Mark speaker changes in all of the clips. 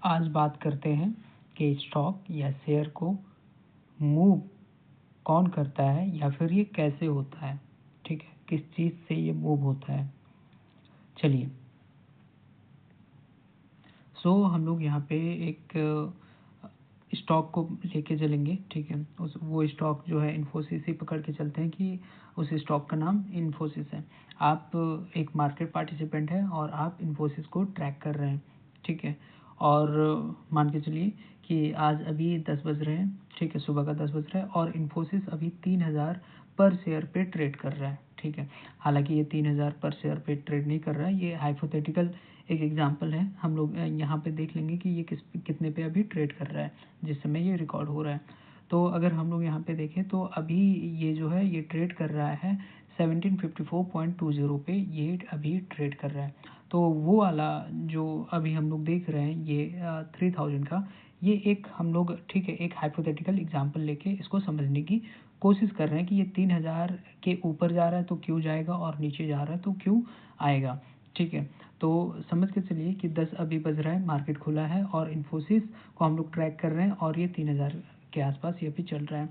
Speaker 1: आज बात करते हैं कि स्टॉक या शेयर को मूव कौन करता है या फिर ये कैसे होता है। ठीक है, किस चीज़ से ये मूव होता है। चलिए, हम लोग यहाँ पे एक स्टॉक को लेके चलेंगे। ठीक है, वो स्टॉक जो है इन्फोसिस ही पकड़ के चलते हैं कि उस स्टॉक का नाम इन्फोसिस है। आप एक मार्केट पार्टिसिपेंट हैं और आप इन्फोसिस को ट्रैक कर रहे हैं। ठीक है, और मान के चलिए कि आज अभी 10 बज रहे हैं। ठीक है, सुबह का 10 बज रहा है और इन्फोसिस अभी 3000 पर शेयर पे ट्रेड कर रहा है। ठीक है, हालांकि ये 3000 पर शेयर पे ट्रेड नहीं कर रहा है, ये हाइपोथेटिकल एक एग्जांपल है। हम लोग यहाँ पे देख लेंगे कि ये कितने पे अभी ट्रेड कर रहा है जिस समय ये रिकॉर्ड हो रहा है। तो अगर हम लोग यहाँ पे देखें तो अभी ये जो है ये ट्रेड कर रहा है 1754.20 पे, ये अभी ट्रेड कर रहा है। तो वो वाला जो अभी हम लोग देख रहे हैं ये 3000 का, ये एक हम लोग ठीक है एक हाइपोथेटिकल एग्जांपल लेके इसको समझने की कोशिश कर रहे हैं कि ये 3000 के ऊपर जा रहा है तो क्यों जाएगा और नीचे जा रहा है तो क्यों आएगा। ठीक है, तो समझ के चलिए कि 10 अभी बज रहा है, मार्केट खुला है और इन्फोसिस को हम लोग ट्रैक कर रहे हैं और ये 3000 के आसपास ये भी चल रहा है।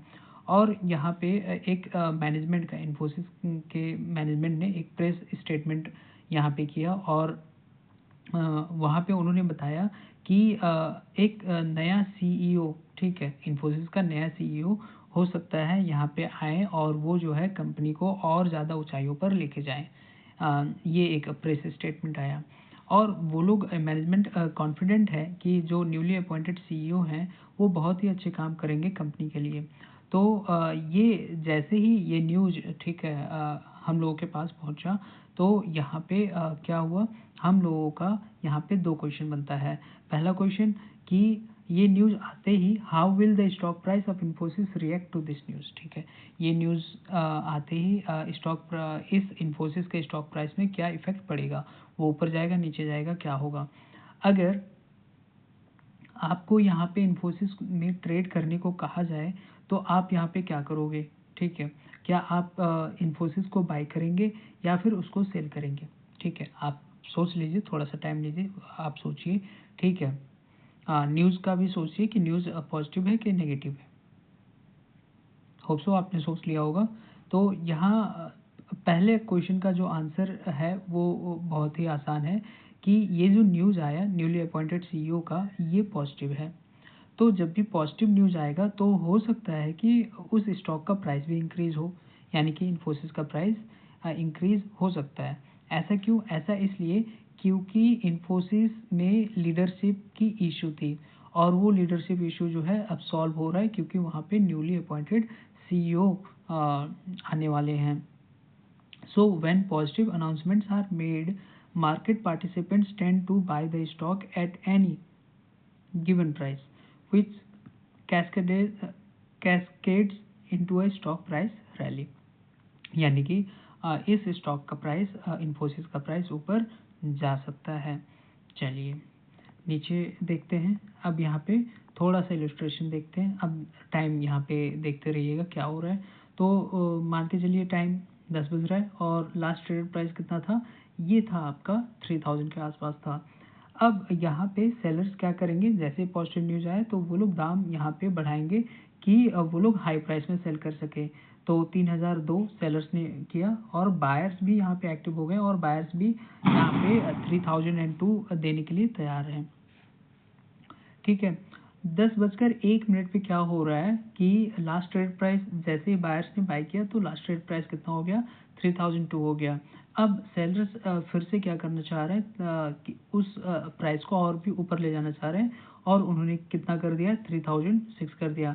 Speaker 1: और यहाँ पे एक मैनेजमेंट का इन्फोसिस के मैनेजमेंट ने एक प्रेस स्टेटमेंट यहाँ पे किया और वहाँ पे उन्होंने बताया कि एक नया सीईओ, ठीक है, इन्फोसिस का नया सीईओ हो सकता है यहाँ पे आए और वो जो है कंपनी को और ज़्यादा ऊंचाइयों पर लेके जाए। ये एक प्रेस स्टेटमेंट आया और वो लोग मैनेजमेंट कॉन्फिडेंट है कि जो न्यूली अपॉइंटेड सीईओ हैं वो बहुत ही अच्छे काम करेंगे कंपनी के लिए। तो ये जैसे ही ये न्यूज़ ठीक है हम लोगों के पास पहुंचा तो यहाँ पे क्या हुआ, हम लोगों का यहाँ पे दो क्वेश्चन बनता है। पहला क्वेश्चन कि ये न्यूज़ आते ही how will the stock price of Infosys react to this news. ठीक है, ये न्यूज़ आते ही इस इन्फोसिस के स्टॉक प्राइस में क्या इफेक्ट पड़ेगा, वो ऊपर जाएगा नीचे जाएगा, क्या होगा। अगर आपको यहाँ पे इन्फोसिस में ट्रेड करने को कहा जाए तो आप यहाँ पे क्या करोगे। ठीक है, क्या आप इन्फोसिस को बाय करेंगे या फिर उसको सेल करेंगे। ठीक है, आप सोच लीजिए, थोड़ा सा टाइम लीजिए, आप सोचिए। ठीक है, न्यूज़ का भी सोचिए कि न्यूज़ पॉजिटिव है कि नेगेटिव है। होप सो आपने सोच लिया होगा। तो यहाँ पहले क्वेश्चन का जो आंसर है वो बहुत ही आसान है कि ये जो न्यूज़ आया न्यूली अपॉइंटेड सीईओ का, ये पॉजिटिव है। तो जब भी पॉजिटिव न्यूज़ आएगा तो हो सकता है कि उस स्टॉक का प्राइस भी इंक्रीज़ हो, यानी कि इन्फोसिस का प्राइस इंक्रीज़ हो सकता है। ऐसा क्यों? ऐसा इसलिए क्योंकि इन्फोसिस में लीडरशिप की इशू थी और वो लीडरशिप इशू जो है अब सॉल्व हो रहा है क्योंकि वहाँ पे न्यूली अपॉइंटेड सीईओ आने वाले हैं। So when positive announcements are made, market participants tend to buy the stock at any given price, which cascades into a stock price rally। यानी कि इस स्टॉक का प्राइस इन्फोसिस का प्राइस ऊपर जा सकता है। चलिए नीचे देखते हैं। अब यहाँ पे थोड़ा सा इलस्ट्रेशन देखते हैं। अब टाइम यहाँ पे देखते रहिएगा क्या हो रहा है। तो मान के चलिए टाइम 10 बज रहा है और लास्ट ट्रेडेड प्राइस कितना था, ये था आपका 3000 के आसपास था। अब यहाँ पे सेलर्स क्या करेंगे, जैसे पॉजिटिव न्यूज़ आए तो वो लोग दाम यहाँ पे बढ़ाएंगे कि वो लोग हाई प्राइस में सेल कर सके। तो 3002 सेलर्स ने किया और बायर्स भी यहाँ पे एक्टिव हो गए और बायर्स भी यहाँ पे 3002 देने के लिए तैयार हैं। ठीक है, 10:01 पे क्या हो रहा है कि लास्ट ट्रेड प्राइस जैसे ही बायर्स ने बाय किया तो लास्ट ट्रेड प्राइस कितना हो गया, 3002 हो गया। अब सेलर्स फिर से क्या करना चाह रहे हैं कि उस प्राइस को और भी ऊपर ले जाना चाह रहे हैं और उन्होंने कितना कर दिया, 3006 कर दिया।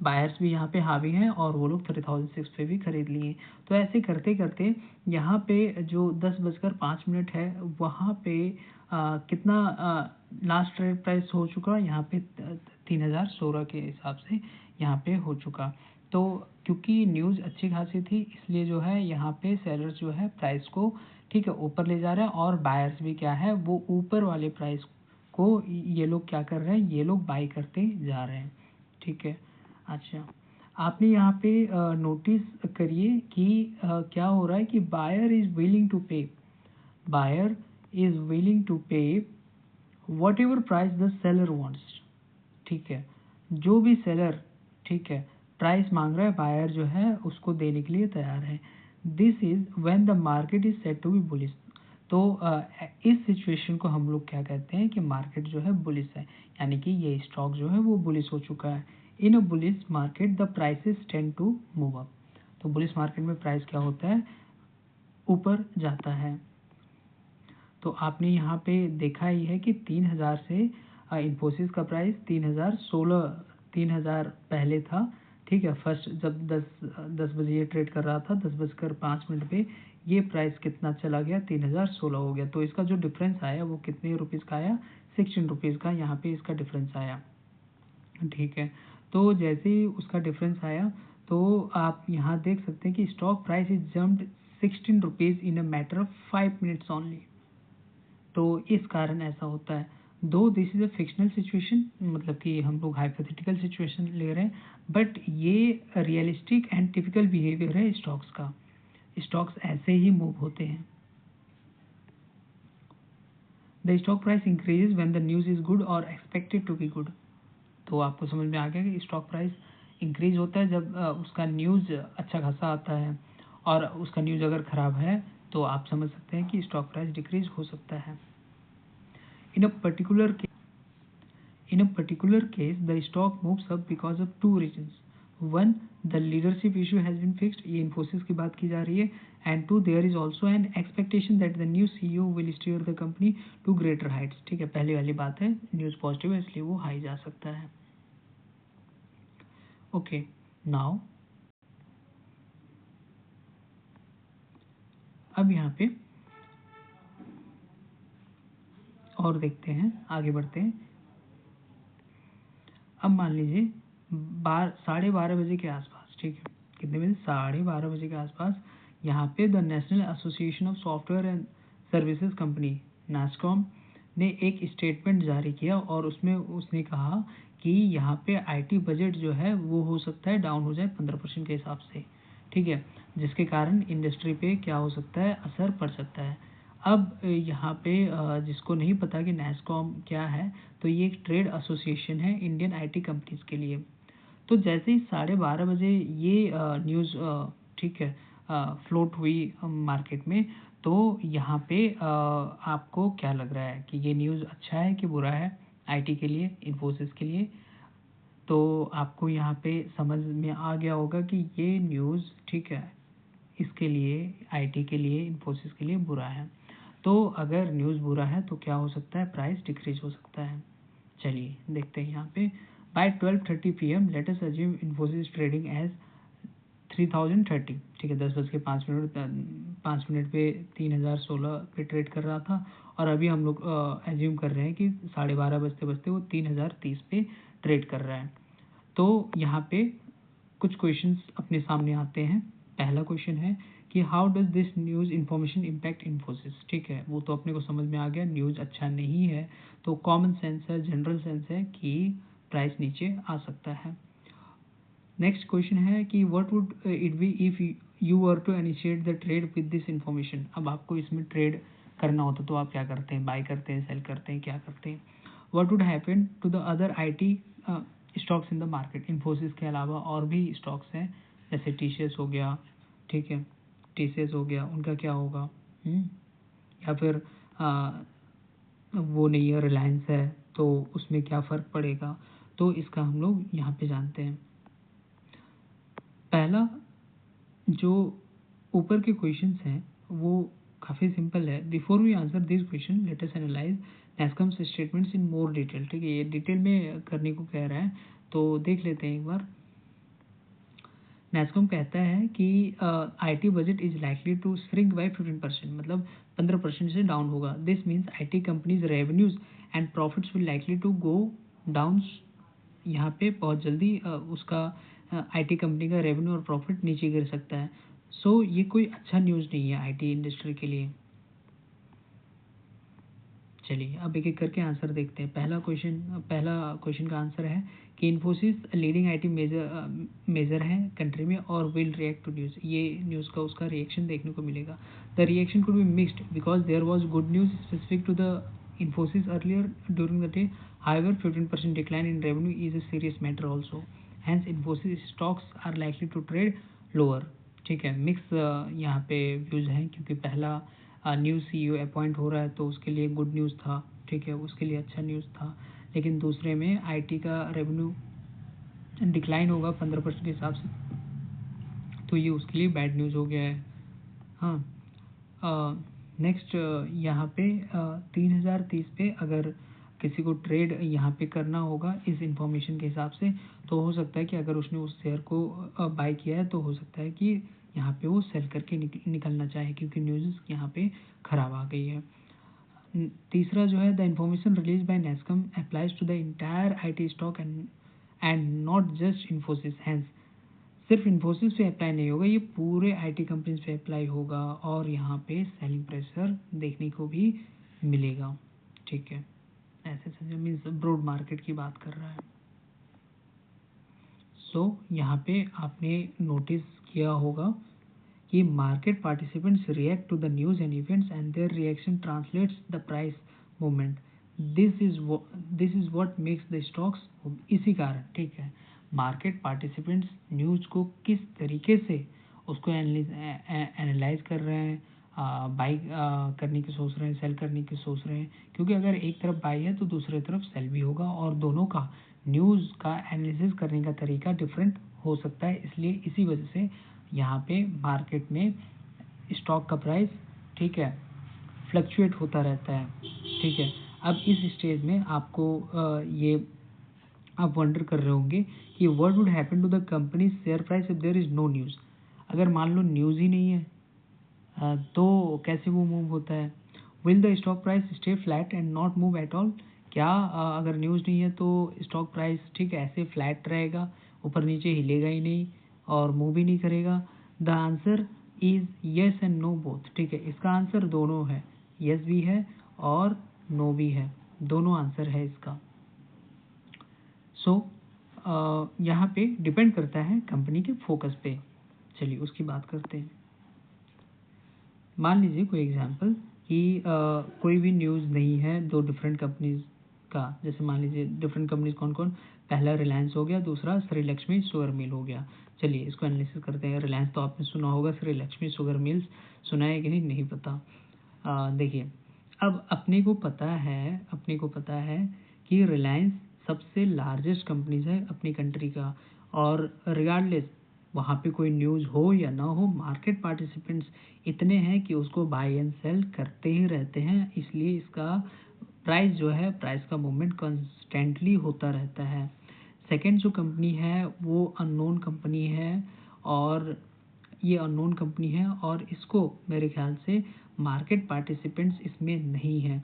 Speaker 1: बायर्स भी यहाँ पे हावी हैं और वो लोग 3006 पे भी खरीद लिए। तो ऐसे करते करते यहाँ पे जो 10:05 है वहाँ पे कितना लास्ट ट्रेड प्राइस हो चुका, यहाँ पे 3016 के हिसाब से यहाँ पे हो चुका। तो क्योंकि न्यूज़ अच्छी खासी थी इसलिए जो है यहाँ पे सेलर्स जो है प्राइस को ठीक है ऊपर ले जा रहे हैं और बायर्स भी क्या है वो ऊपर वाले प्राइस को ये लोग क्या कर रहे हैं, ये लोग बाई करते जा रहे हैं। ठीक है, अच्छा आपने यहाँ पे नोटिस करिए कि क्या हो रहा है कि बायर इज विलिंग टू पे what ever price the seller wants, ठीक है, जो भी सेलर, ठीक है, प्राइस मांग रहा है, बायर जो है उसको देने के लिए तैयार है। This is when the market is said to be bullish. तो इस सिचुएशन को हम लोग क्या कहते हैं कि मार्केट जो है बुलिश है, यानी कि ये स्टॉक जो है वो बुलिश हो चुका है। In a bullish market the prices tend to move up. तो बुलिश मार्केट में प्राइस क्या होता है, ऊपर जाता है। तो आपने यहाँ पे देखा ही है कि 3000 से इन्फोसिस का प्राइस 3000 पहले था, ठीक है। फर्स्ट जब 10 बजे ये ट्रेड कर रहा था, 10:05 पे ये प्राइस कितना चला गया, 3016 हो गया। तो इसका जो डिफरेंस आया वो कितने रुपीज़ का आया, 16 रुपीज़ का यहाँ पे इसका डिफरेंस आया, ठीक है। तो जैसे ही उसका डिफरेंस आया तो आप यहाँ देख सकते हैं कि stock price is jumped 16 rupees in a matter of 5 minutes only. तो इस कारण ऐसा होता है। दो this is a fictional situation, मतलब कि हम लोग हाइपोथेटिकल सिचुएशन ले रहे हैं, बट ये रियलिस्टिक एंड टिपिकल बिहेवियर है स्टॉक्स का। स्टॉक्स ऐसे ही मूव होते हैं। The stock price increases when the news is good और एक्सपेक्टेड टू बी गुड। तो आपको समझ में आ गया कि स्टॉक प्राइस इंक्रीज होता है जब उसका न्यूज़ अच्छा खासा आता है, और उसका न्यूज़ अगर ख़राब है तो आप समझ सकते हैं कि स्टॉक प्राइस डिक्रीज हो सकता है। In a particular case, the stock moves up because of two reasons. One, the leadership issue has been fixed. ये इन्फोसिस की बात की जा रही है. And two, there is also an expectation that the new CEO will steer the company to greater heights. ठीक है, पहली वाली बात है, न्यूज़ पॉजिटिव है इसलिए वो हाई जा सकता है. Okay, now अब यहाँ पे और देखते हैं, आगे बढ़ते हैं. अब मान लीजिए 12:30 बजे के आसपास, ठीक है, कितने बजे, 12:30 बजे के आसपास यहाँ पे the national association of software and services company NASSCOM ने एक स्टेटमेंट जारी किया, और उसमें उसने कहा कि यहाँ पे आईटी बजट जो है वो हो सकता है डाउन हो जाए 15% के हिसाब से, ठीक है, जिसके कारण इंडस्ट्री पे क्या हो सकता है, असर पड़ सकता है. अब यहाँ पे जिसको नहीं पता कि नैस्कॉम क्या है, तो ये एक ट्रेड एसोसिएशन है इंडियन आईटी कंपनीज के लिए. तो जैसे ही 12:30 बजे ये न्यूज़, ठीक है, फ्लोट हुई मार्केट में, तो यहाँ पे आपको क्या लग रहा है कि ये न्यूज़ अच्छा है कि बुरा है आईटी के लिए, इन्फोसिस के लिए? तो आपको यहाँ पे समझ में आ गया होगा कि ये न्यूज़, ठीक है, इसके लिए, आईटी के लिए, इन्फोसिस के लिए बुरा है. तो अगर न्यूज़ बुरा है तो क्या हो सकता है, प्राइस डिक्रीज हो सकता है. चलिए देखते हैं यहाँ पे. By 12:30 PM let us assume Infosys trading as 3030, ठीक है, 10:05 पे 3016 पे ट्रेड कर रहा था, और अभी हम लोग एज्यूम कर रहे हैं कि 12:30 बजते बजते वो 3030 पे ट्रेड कर रहा है. तो यहाँ पे कुछ क्वेश्चंस अपने सामने आते हैं. पहला क्वेश्चन है कि how does this news information impact Infosys, ठीक है, वो तो अपने को समझ में आ गया, न्यूज़ अच्छा नहीं है, तो कॉमन सेंस है, जनरल सेंस है कि प्राइस नीचे आ सकता है. नेक्स्ट क्वेश्चन है कि what would it be if you were to initiate the trade with this information. अब आपको इसमें ट्रेड करना होता तो आप क्या करते हैं, बाय करते हैं, सेल करते हैं, क्या करते हैं? What would happen to the other IT stocks in the market. Infosys के अलावा और भी स्टॉक्स हैं, जैसे टीसीएस हो गया, ठीक है, टीसीएस हो गया, उनका क्या होगा? या फिर वो नहीं है, रिलायंस है, तो उसमें क्या फ़र्क पड़ेगा? तो इसका हम लोग यहाँ पे जानते हैं. पहला जो ऊपर के क्वेश्चंस हैं वो काफ़ी सिंपल है. Before we answer this question let us analyse NASSCOM's statements in more detail. ठीक है, ये डिटेल में करने को कह रहा है, तो देख लेते हैं एक बार. नैस्कॉम कहता है कि IT budget is likely to shrink by 15%, मतलब 15% से डाउन होगा. This means IT companies revenues and profits will likely to go down. यहाँ पे बहुत जल्दी उसका आईटी कंपनी का रेवेन्यू और प्रॉफिट नीचे गिर सकता है. सो ये कोई अच्छा न्यूज़ नहीं है आईटी इंडस्ट्री के लिए. चलिए अब एक एक करके आंसर देखते हैं. पहला क्वेश्चन का आंसर है कि इन्फोसिस लीडिंग आईटी मेजर है कंट्री में और विल रिएक्ट टू न्यूज़. ये न्यूज़ का उसका रिएक्शन देखने को मिलेगा. The reaction could be mixed because there was good news specific to the Infosys earlier during the day. However, 15% decline in revenue is a serious matter also. Hence, Infosys stocks are likely to trade lower. ठीक है, mix यहाँ पे views हैं, क्योंकि पहला new CEO appoint हो रहा है तो उसके लिए गुड न्यूज़ था, ठीक है, उसके लिए अच्छा न्यूज़ था। लेकिन दूसरे में IT का रेवेन्यू डिक्लाइन होगा 15% के हिसाब से, तो ये उसके लिए बैड न्यूज़ हो गया है। हाँ, नेक्स्ट यहाँ पे 3030 पे अगर किसी को ट्रेड यहाँ पे करना होगा इस इंफॉर्मेशन के हिसाब से, तो हो सकता है कि अगर उसने उस शेयर को बाय किया है तो हो सकता है कि यहाँ पे वो सेल करके निकलना चाहे, क्योंकि न्यूज़ यहाँ पे ख़राब आ गई है। तीसरा जो है, the information release by NASSCOM applies to the entire IT stock and not just Infosys. Hence सिर्फ इन्फोसिस पे अप्लाई नहीं होगा, ये पूरे IT कंपनीज पे अप्लाई होगा और यहाँ पे सेलिंग प्रेशर देखने को भी मिलेगा। ठीक है, ऐसे समझो, मीन्स ब्रॉड मार्केट की बात कर रहा है। सो यहाँ पे आपने नोटिस किया होगा कि market participants react to the news and events and their reaction translates the price movement. This is what makes the stocks. इसी कारण, ठीक है, मार्केट पार्टिसिपेंट्स न्यूज़ को किस तरीके से उसको एनालाइज कर रहे हैं, बाई करने की सोच रहे हैं, सेल करने की सोच रहे हैं, क्योंकि अगर एक तरफ बाई है तो दूसरी तरफ सेल भी होगा और दोनों का न्यूज़ का एनालिसिस करने का तरीका डिफरेंट हो सकता है। इसलिए इसी वजह से यहाँ पे मार्केट में स्टॉक का प्राइस, ठीक है, फ्लक्चुएट होता रहता है। ठीक है, अब इस स्टेज में आपको ये आप वंडर कर रहे होंगे कि what would happen to the company share price if there is no news. अगर मान लो न्यूज़ ही नहीं है तो कैसे वो मूव होता है। Will the stock price stay flat and not move at all. क्या अगर न्यूज़ नहीं है तो स्टॉक प्राइस, ठीक है, ऐसे फ्लैट रहेगा, ऊपर नीचे हिलेगा ही नहीं और मूव ही नहीं करेगा। The answer is yes and no both. ठीक है, इसका आंसर दोनों है, येस भी है और नो भी है, दोनों आंसर है इसका। सो यहाँ पे डिपेंड करता है कंपनी के फोकस पे। चलिए उसकी बात करते हैं। मान लीजिए कोई एग्जांपल कि कोई भी न्यूज़ नहीं है दो डिफरेंट कंपनीज का। जैसे मान लीजिए डिफरेंट कंपनीज कौन कौन, पहला रिलायंस हो गया, दूसरा श्री लक्ष्मी शुगर मिल हो गया। चलिए इसको एनालिसिस करते हैं। रिलायंस तो आपने सुना होगा, श्री लक्ष्मी शुगर मिल्स सुना है कि नहीं पता। देखिए, अब अपने को पता है कि रिलायंस सबसे लार्जेस्ट कंपनीज है अपनी कंट्री का, और रिगार्डलेस वहाँ पे कोई न्यूज़ हो या ना हो, मार्केट पार्टिसिपेंट्स इतने हैं कि उसको बाय एंड सेल करते ही रहते हैं। इसलिए इसका प्राइस जो है, प्राइस का मूवमेंट कंस्टेंटली होता रहता है। सेकंड जो कंपनी है वो अननोन कंपनी है, और ये अननोन कंपनी है और इसको मेरे ख्याल से मार्केट पार्टिसिपेंट्स इसमें नहीं है,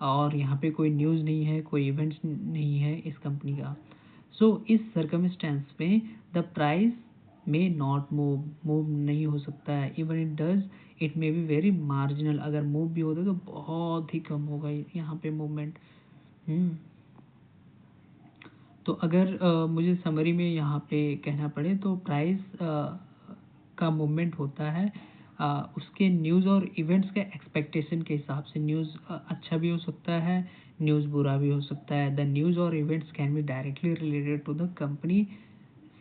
Speaker 1: और यहाँ पे कोई न्यूज़ नहीं है, कोई इवेंट्स नहीं है इस कंपनी का। सो इस सर्कमस्टेंस में द प्राइस में नॉट मूव नहीं हो सकता है। Even it does, it may be very marginal. अगर मूव भी होता है तो बहुत ही कम होगा यहाँ पे मूवमेंट। तो अगर मुझे समरी में यहाँ पे कहना पड़े तो प्राइस का मूवमेंट होता है उसके न्यूज़ और इवेंट्स के एक्सपेक्टेशन के हिसाब से। न्यूज़ अच्छा भी हो सकता है, न्यूज़ बुरा भी हो सकता है। द न्यूज़ और events can be directly related to the company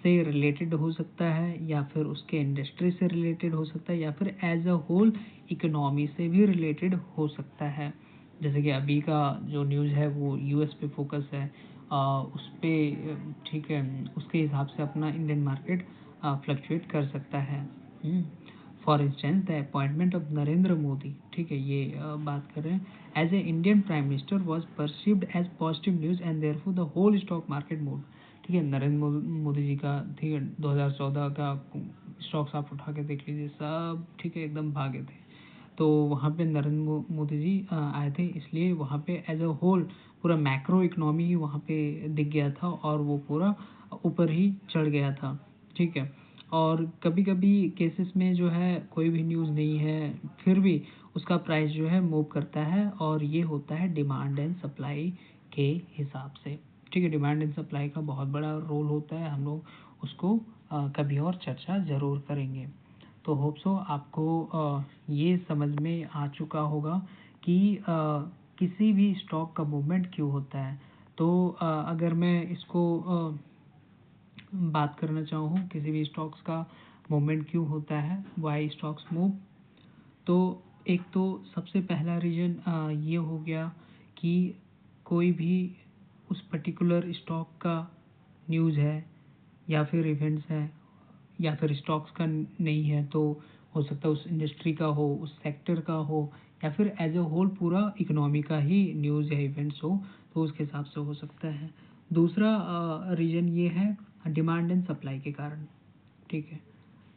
Speaker 1: से रिलेटेड हो सकता है, या फिर उसके इंडस्ट्री से रिलेटेड हो सकता है, या फिर एज अ होल इकोनॉमी से भी रिलेटेड हो सकता है। जैसे कि अभी का जो न्यूज़ है वो US पे फोकस है, उस पर, ठीक है, उसके हिसाब से अपना इंडियन मार्केट फ्लक्चुएट कर सकता है। For instance the appointment of Narendra Modi, ठीक है, ये बात कर रहे हैं, as a Indian prime minister was perceived as positive news and therefore the whole stock market move. ठीक है, नरेंद्र मोदी जी का, ठीक है, 2014 का स्टॉक्स आप उठा के देख लीजिए, सब ठीक है एकदम भागे थे। तो वहाँ पे नरेंद्र मोदी जी आए थे, इसलिए वहाँ पे एज अ होल पूरा मैक्रो इकोनॉमी ही वहाँ पे दिख गया था और वो पूरा ऊपर ही चढ़ गया था। ठीक है, और कभी कभी केसेस में जो है कोई भी न्यूज़ नहीं है फिर भी उसका प्राइस जो है मूव करता है, और ये होता है डिमांड एंड सप्लाई के हिसाब से। ठीक है, डिमांड एंड सप्लाई का बहुत बड़ा रोल होता है, हम लोग उसको कभी और चर्चा ज़रूर करेंगे। तो होप सो आपको ये समझ में आ चुका होगा कि किसी भी स्टॉक का मूवमेंट क्यों होता है। तो अगर मैं इसको बात करना चाहूँ किसी भी स्टॉक्स का मूवमेंट क्यों होता है, वाई स्टॉक्स मूव, तो एक तो सबसे पहला रीज़न ये हो गया कि कोई भी उस पर्टिकुलर स्टॉक का न्यूज़ है या फिर इवेंट्स है या फिर स्टॉक्स का नहीं है, तो हो सकता है उस इंडस्ट्री का हो, उस सेक्टर का हो, या फिर एज अ होल पूरा इकोनॉमी का ही न्यूज़ या इवेंट्स हो, तो उसके हिसाब से हो सकता है। दूसरा रीज़न ये है डिमांड एंड सप्लाई के कारण, ठीक है,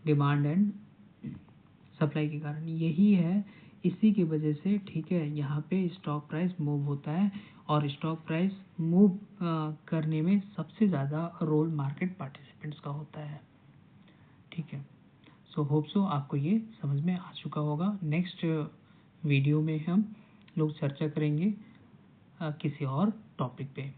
Speaker 1: डिमांड एंड सप्लाई के कारण यही है, इसी की वजह से, ठीक है, यहाँ पे स्टॉक प्राइस मूव होता है और स्टॉक प्राइस मूव करने में सबसे ज़्यादा रोल मार्केट पार्टिसिपेंट्स का होता है, ठीक है। सो होप सो आपको ये समझ में आ चुका होगा। नेक्स्ट वीडियो में हम लोग चर्चा करेंगे किसी और टॉपिक पे।